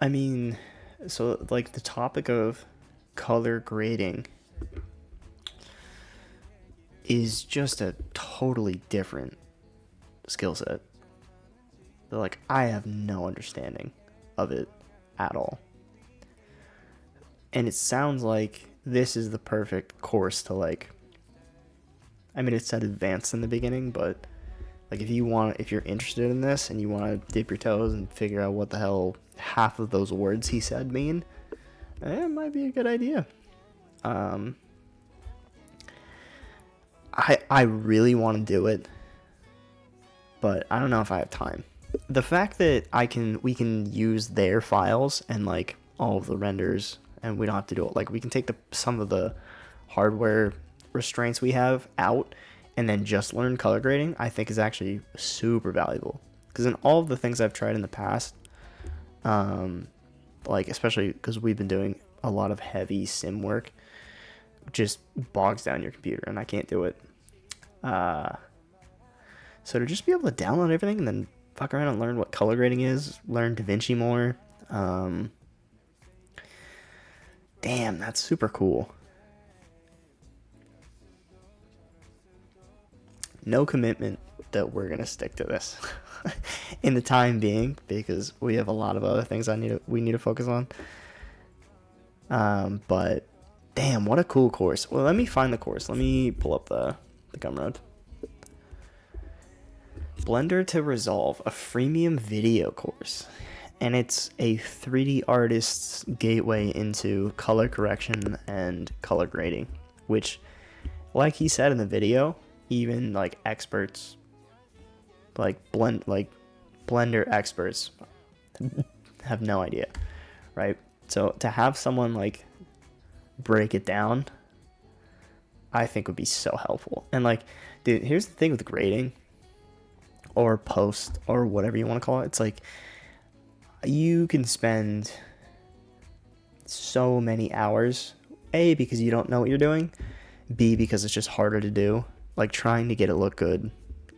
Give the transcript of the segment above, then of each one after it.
I mean, so like the topic of color grading is just a totally different skill set. Like, I have no understanding of it at all. And it sounds like this is the perfect course to like, I mean, it said advanced in the beginning, but like if you're interested in this and you want to dip your toes and figure out what the hell half of those words he said mean, it might be a good idea. Um, I really want to do it, but I don't know if I have time. The fact that we can use their files and like all of the renders, and we don't have to do it. Like, we can take some of the hardware restraints we have out and then just learn color grading, I think is actually super valuable. Because in all of the things I've tried in the past, like especially because we've been doing a lot of heavy sim work, just bogs down your computer, and I can't do it. Uh, so to just be able to download everything and then fuck around and learn what color grading is, learn DaVinci more. Damn, that's super cool. No commitment that we're gonna stick to this in the time being, because we have a lot of other things we need to focus on. But damn, what a cool course. Well, let me find the course. Let me pull up the Gumroad. Blender to Resolve, a freemium video course. And it's a 3D artist's gateway into color correction and color grading, which, like he said in the video, even like experts, like Blender experts, have no idea, right? So to have someone like break it down, I think would be so helpful. And like, dude, here's the thing with grading or post or whatever you want to call it. It's like, you can spend so many hours, A, because you don't know what you're doing, B, because it's just harder to do, like trying to get it look good,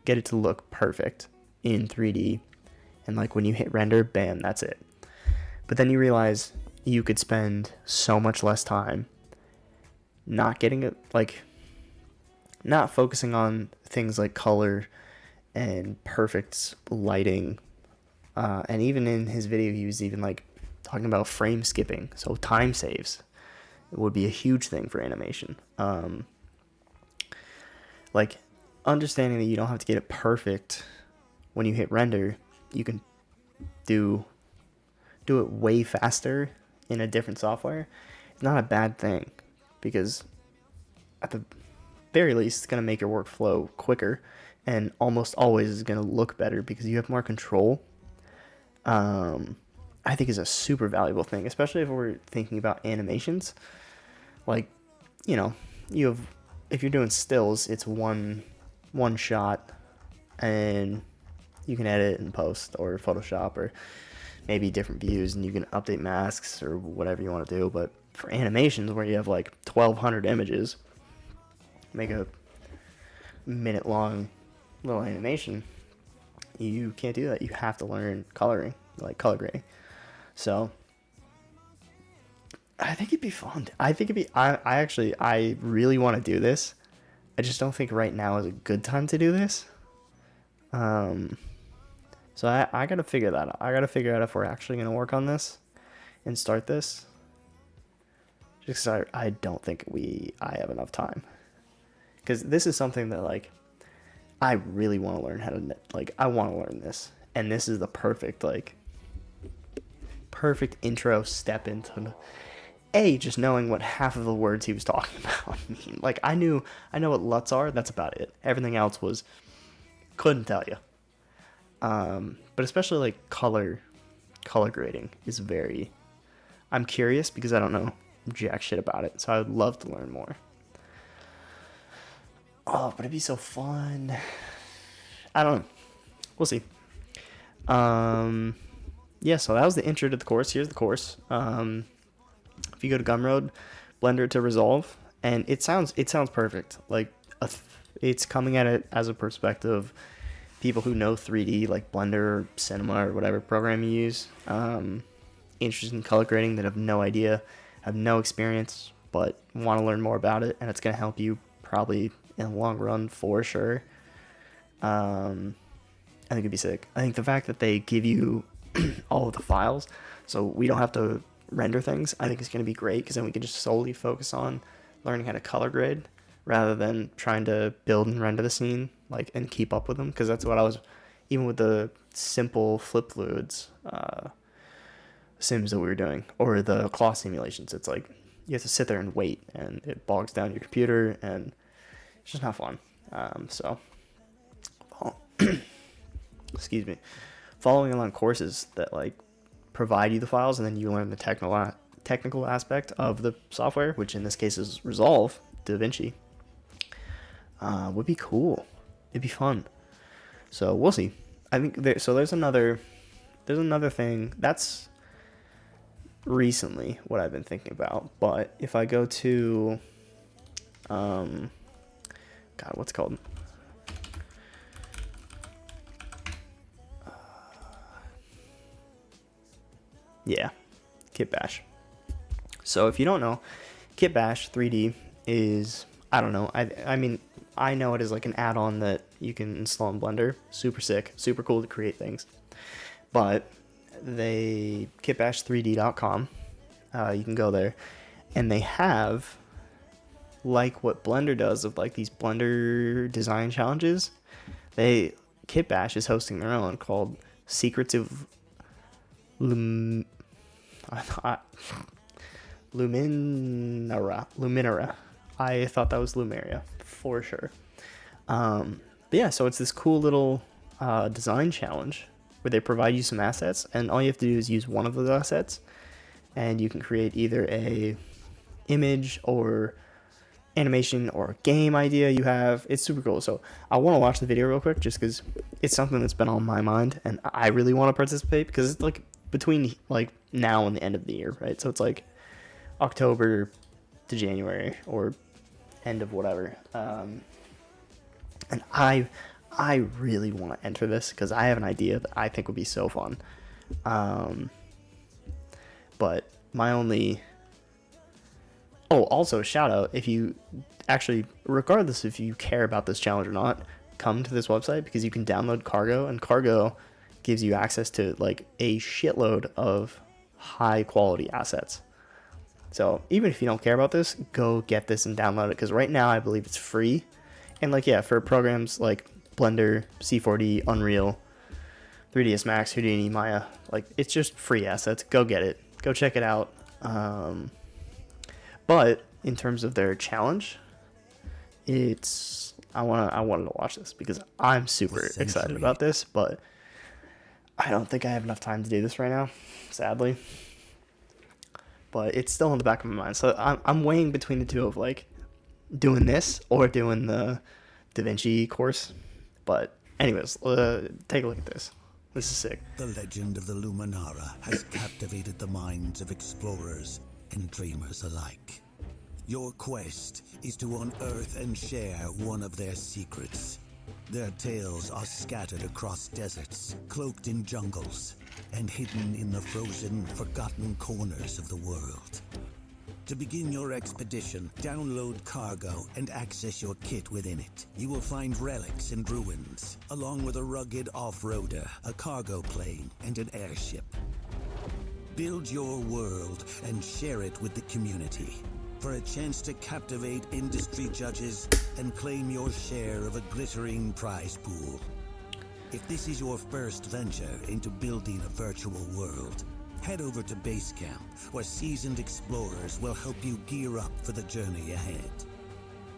get it to look perfect in 3D, and like when you hit render, bam, that's it. But then you realize you could spend so much less time not getting it, like not focusing on things like color and perfect lighting. And even in his video, he was even like talking about frame skipping, so time saves. It would be a huge thing for animation. Like, understanding that you don't have to get it perfect when you hit render, you can do it way faster in a different software. It's not a bad thing, because at the very least, it's going to make your workflow quicker, and almost always is going to look better because you have more control. I think is a super valuable thing, especially if we're thinking about animations. Like, you know, if you're doing stills, it's one shot, and you can edit and post or Photoshop or maybe different views, and you can update masks or whatever you want to do. But for animations where you have like 1,200 images, make a minute long little animation, you can't do that. You have to learn coloring, like color grading. So I think it'd be fun. I think it'd be. I really want to do this. I just don't think right now is a good time to do this. So I gotta figure that out. I gotta figure out if we're actually gonna work on this and start this. Just 'cause I don't think I have enough time. Because this is something that like I really want to learn how to, like, I want to learn this, and this is the perfect intro step into just knowing what half of the words he was talking about mean. Like, I know what LUTs are. That's about it. Everything else was couldn't tell you. But especially like color grading is very. I'm curious because I don't know jack shit about it, so I would love to learn more. Oh, but it'd be so fun. I don't know. We'll see. Yeah, so that was the intro to the course. Here's the course. If you go to Gumroad, Blender to Resolve, and it sounds perfect. Like, it's coming at it as a perspective, people who know 3D, like Blender, or Cinema, or whatever program you use. interested in color grading that have no idea, have no experience, but want to learn more about it, and it's going to help you probably in the long run for sure. I think it'd be sick. I think the fact that they give you all of the files, so we don't have to render things, I think is going to be great, because then we can just solely focus on learning how to color grade rather than trying to build and render the scene like and keep up with them, because that's what I was, even with the simple flip fluids sims that we were doing, or the claw simulations. It's like you have to sit there and wait, and it bogs down your computer, and it's just not fun. So, excuse me, following along courses that like provide you the files, and then you learn the technical aspect of the software, which in this case is Resolve DaVinci, would be cool. It'd be fun. So we'll see. I think there's another thing that's recently what I've been thinking about. But if I go to God, what's it called? Yeah, Kitbash. So if you don't know, Kitbash 3D is, I don't know, I mean, I know it is like an add-on that you can install in Blender. Super sick, super cool to create things. But kitbash3d.com, you can go there, and they have, like what Blender does of like these Blender design challenges, Kitbash is hosting their own called Secrets of Luminara. I thought that was Lumeria for sure. But yeah, so it's this cool little design challenge where they provide you some assets, and all you have to do is use one of those assets, and you can create either a image or animation or a game idea you have. It's super cool. So I want to watch the video real quick just because it's something that's been on my mind, and I really want to participate, because it's like between like now and the end of the year, right? So it's like October to January or end of whatever. And I really want to enter this because I have an idea that I think would be so fun. But my only... Oh, also shout out, if you actually, regardless if you care about this challenge or not, come to this website, because you can download Cargo, and Cargo gives you access to like a shitload of high quality assets. So even if you don't care about this, go get this and download it, because right now I believe it's free. And like, yeah, for programs like Blender, C4D, Unreal, 3ds Max, Houdini, Maya, like it's just free assets. Go get it. Go check it out. But in terms of their challenge, I wanted to watch this because I'm super excited about this, but I don't think I have enough time to do this right now, sadly. But it's still in the back of my mind. So I'm weighing between the two of like doing this or doing the DaVinci course. But anyways, take a look at this. This is sick. The legend of the Luminara has captivated the minds of explorers and dreamers alike. Your quest is to unearth and share one of their secrets. Their tales are scattered across deserts, cloaked in jungles, and hidden in the frozen, forgotten corners of the world. To begin your expedition, download Cargo and access your kit within it. You will find relics and ruins, along with a rugged off-roader, a cargo plane, and an airship. Build your world and share it with the community for a chance to captivate industry judges and claim your share of a glittering prize pool. If this is your first venture into building a virtual world, head over to Basecamp, where seasoned explorers will help you gear up for the journey ahead.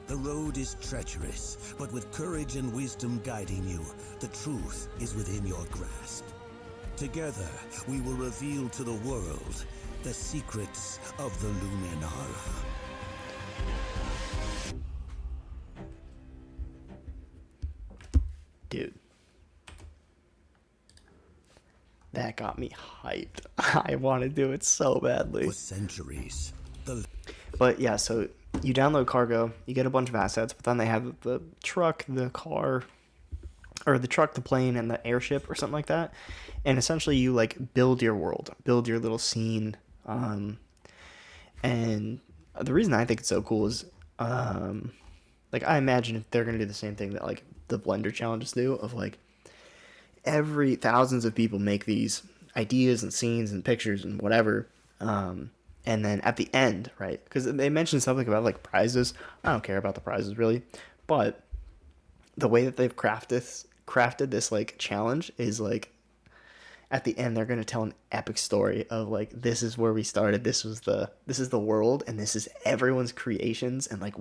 The road is treacherous, but with courage and wisdom guiding you, the truth is within your grasp. Together, we will reveal to the world the secrets of the Luminara. Dude. That got me hyped. I want to do it so badly. For centuries. But yeah, so you download Cargo, you get a bunch of assets, but then they have the truck, the car, or the truck, the plane, and the airship, or something like that. And essentially, you like build your world, build your little scene. And the reason I think it's so cool is, like, I imagine they're gonna do the same thing that like the Blender challenges do, of like every thousands of people make these ideas and scenes and pictures and whatever. And then at the end, right? Because they mentioned something about like prizes. I don't care about the prizes really, but the way that they've crafted this like challenge is like at the end they're going to tell an epic story of like, this is where we started, this is the world, and this is everyone's creations, and like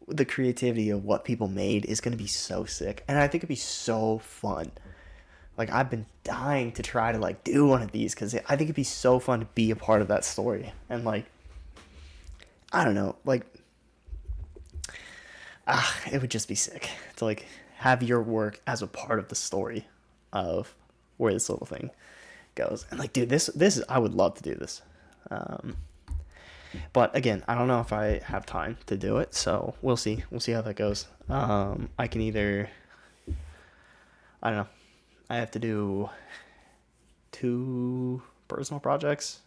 the creativity of what people made is going to be so sick. And I think it'd be so fun. Like, I've been dying to try to like do one of these because I think it'd be so fun to be a part of that story. And like, I don't know, like, it would just be sick to like have your work as a part of the story of where this little thing goes. And like, dude, this is, I would love to do this. But again, I don't know if I have time to do it, so we'll see how that goes. I can either, I don't know, I have to do 2 personal projects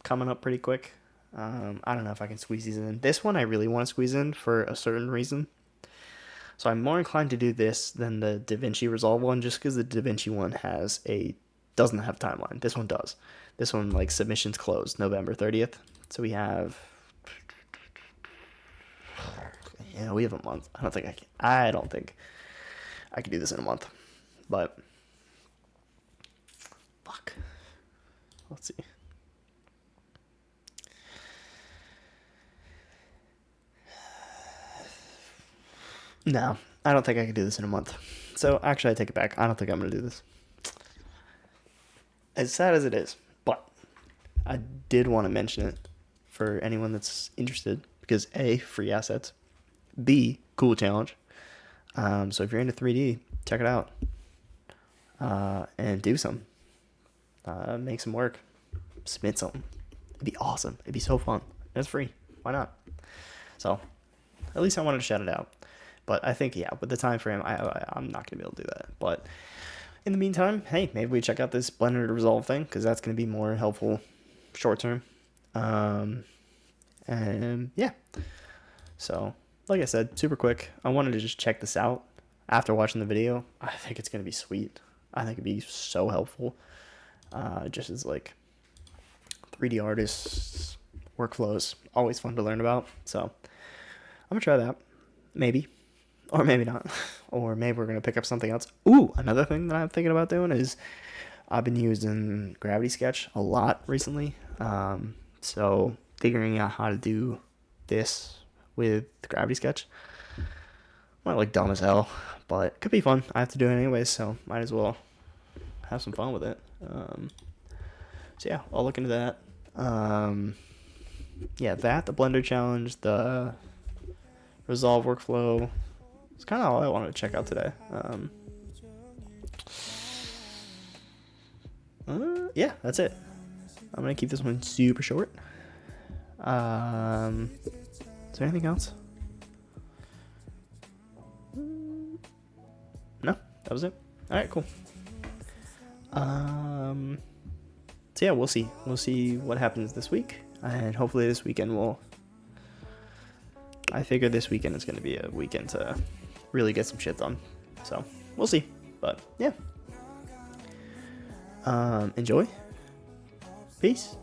coming up pretty quick. I don't know if I can squeeze these in. This one I really want to squeeze in for a certain reason. So I'm more inclined to do this than the DaVinci Resolve one, just because the DaVinci one doesn't have a timeline. This one does. This one, like, submissions closed November 30th. So we have, yeah, we have a month. I don't think I can do this in a month. But fuck. Let's see. No, I don't think I can do this in a month. So actually, I take it back. I don't think I'm gonna do this. As sad as it is, but I did want to mention it for anyone that's interested, because A, free assets, B, cool challenge. So if you're into 3D, check it out. And do some. Make some work. Submit something. It'd be awesome. It'd be so fun. And it's free. Why not? So, at least I wanted to shout it out. But I think, yeah, with the time frame, I'm not going to be able to do that. But in the meantime, hey, maybe we check out this Blender to Resolve thing, because that's going to be more helpful short term. And yeah. So, like I said, super quick. I wanted to just check this out after watching the video. I think it's going to be sweet. I think it'd be so helpful. Just as like 3D artists, workflows, always fun to learn about. So I'm going to try that. Maybe. Or maybe not. Or maybe we're going to pick up something else. Ooh, another thing that I'm thinking about doing is I've been using Gravity Sketch a lot recently. So figuring out how to do this with Gravity Sketch. Not like dumb as hell, but it could be fun. I have to do it anyways, so might as well have some fun with it. So yeah, I'll look into that. Yeah, the Blender challenge, the Resolve workflow. It's kind of all I wanted to check out today. Yeah, that's it. I'm gonna keep this one super short. Is there anything else? No, that was it. All right, cool. So yeah, we'll see. We'll see what happens this week, and hopefully this weekend I figure this weekend is going to be a weekend to really get some shit done. So we'll see. But yeah. Enjoy. Peace.